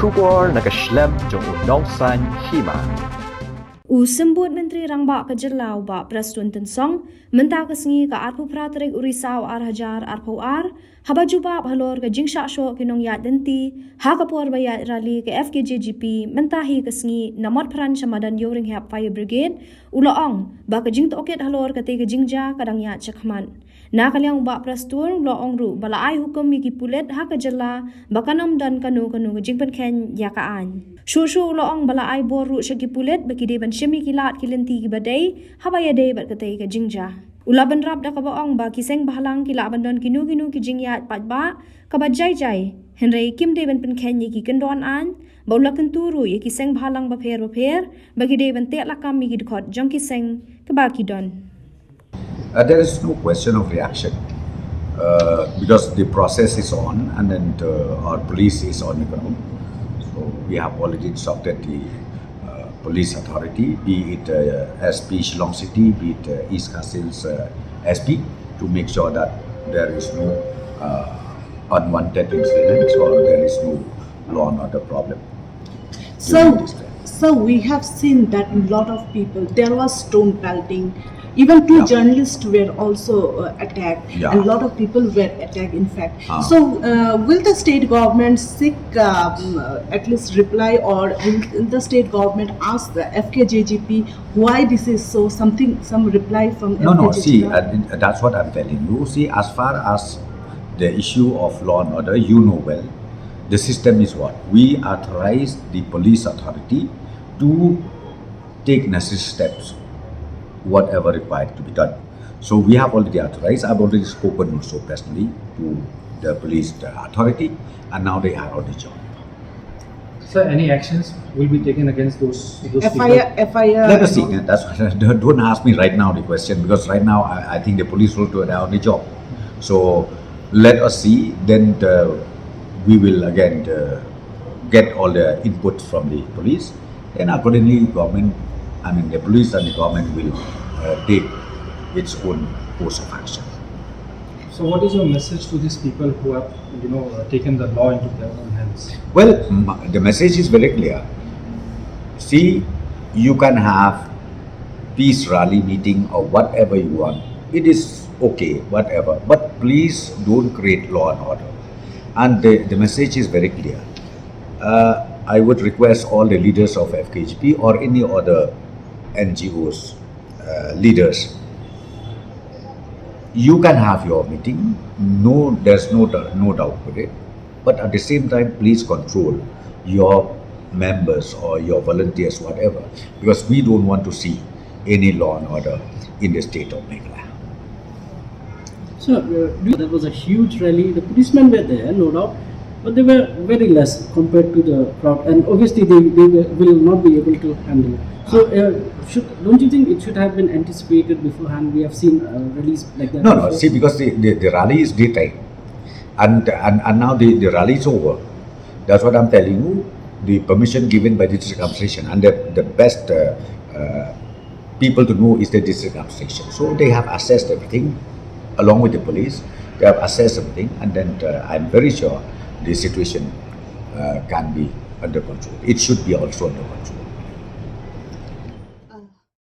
Shubor nakaslem jong unongsan Hima. Sembut Menteri Rangba Kajelau ba Prestone Song menta kesngi ka arpu pratrik urisau hajar arpu haba juba halor ka jingsha sho kinong yat denti ha kapor bayat rally ke FKJGP mentahi kesngi namot pran samadan yoring hap fire brigade ulaong ba ka jing toket halor ka te ka jingja kadang yat chakman na kalyang ba Prestone ulaong ru bala ai hukum miki pulet ha kajela bakanom dan kanu ka jingpen ken yakaan Shushu ulaong bala ai boru shaki pulet baki de ban shimi kilat kilenti ki badai habaya de bat katei ka jingja ulaban rap da ka baong ba ki Seng bahalang kila bandon kinu ki jingyat pat ba ka ba jai henrei kim de ban pen ken ki kendon an baula kenturu ye ki Seng bahalang ba pher bagi de ban te Lakam mi ki Dkhot Jong ki Seng ka ba ki don There is no question of reaction because the process is on and then our police is on the ground. So we have already instructed the police authority, be it SP Shillong City, be it East Kassil's SP, to make sure that there is no unwanted incidents or there is no law and order problem. So we have seen that a lot of people, there was stone pelting, even two journalists were also attacked, and a lot of people were attacked in fact. So will the state government seek at least reply, or will the state government ask the FKJGP why this is so, some reply from FKJGP? No, see, that's what I'm telling you. See, as far as the issue of law and order, you know well, the system is what? We authorize the police authority to take necessary steps, whatever required to be done. So we have already authorized. I've already spoken also personally to the police authority, and now they are on the job. Sir, any actions will be taken against those people? FIR. Let us see. That's why, don't ask me right now the question, because right now I think the police will do it on the job. So let us see. Then we will again get all the input from the police, and accordingly, the police and the government will take its own course of action. So, what is your message to these people who have, taken the law into their own hands? Well, the message is very clear. See, you can have peace rally meeting or whatever you want. It is okay, whatever. But please don't create law and order. And the message is very clear. I would request all the leaders of FKGP or any other NGOs, leaders, you can have your meeting. No, there's no doubt with it. But at the same time, please control your members or your volunteers, whatever, because we don't want to see any law and order in the state of Meghalaya. So that was a huge rally. The policemen were there, no doubt, but they were very less compared to the crowd, and obviously they will not be able to handle it. So, don't you think it should have been anticipated beforehand? We have seen rallies like that. No. See, because the rally is daytime, and now the rally is over. That's what I'm telling you. The permission given by the district administration, and the best people to know is the district administration. So they have assessed everything, along with the police. They have assessed everything, and then I'm very sure the situation can be under control. It should be also under control.